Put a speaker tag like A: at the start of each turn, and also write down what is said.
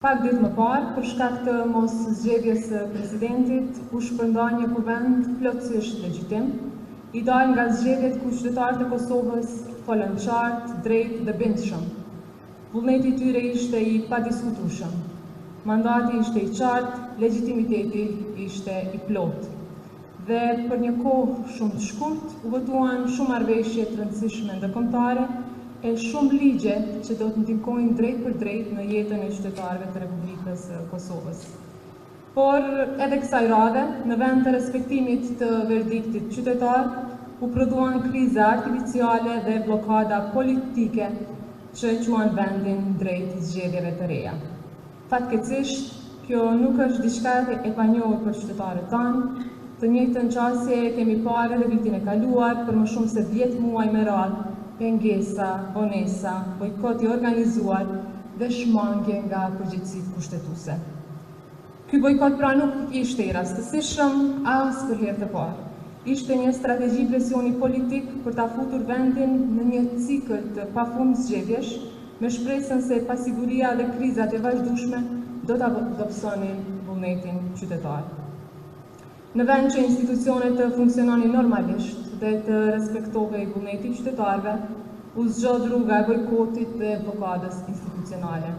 A: Pak ditë më parë, për shkak të mos zgjedhjes së presidentit, u shpërnda një kuvend plotësisht legjitim, i dal nga zgjedhjet ku qytetarët e Kosovës folën qartë, drejtë dhe bindshëm. Vullneti i tyre ishte i padiskutueshëm. Mandati ishte i qartë, legjitimiteti ishte i plotë. Dhe për një kohë shumë të shkurt, u votuan shumë marrëveshje të rëndësishme ndërkombëtare e shumë ligje që do të ndikojnë drejt për drejt në jetën e qytetarëve të Republikës së Kosovës. Por edhe kësaj radhe, në vend të respektimit të verdiktit qytetar, u prodhuan kriza artificiale dhe blokada politike që quan vendin drejt zgjedhjeve të reja. Fatkeqësisht, kjo nuk është diçka e panjohur për qytetarët tanë. Të njëjtën qasje kemi parë edhe vitin e kaluar për më shumë se 10 muaj me radhë, pengesa, vonesa, bojkoti organizuar dhe shmangje nga përgjegjësitë kushtetuese. Ky bojkot pra nuk ishte i rastësishëm as për herë të parë. Ishte një strategji presioni politik për ta futur vendin në një cikël të pafund zgjedhjesh, me shpresën se pasiguria dhe krizat e vazhdueshme do ta dobësonin vullnetin qytetar. Në vend që institucionet të funksiononin normalisht dhe të respektohej vullneti i qytetarëve, u zgjodh rruga e bojkotit dhe blokadës institucionale.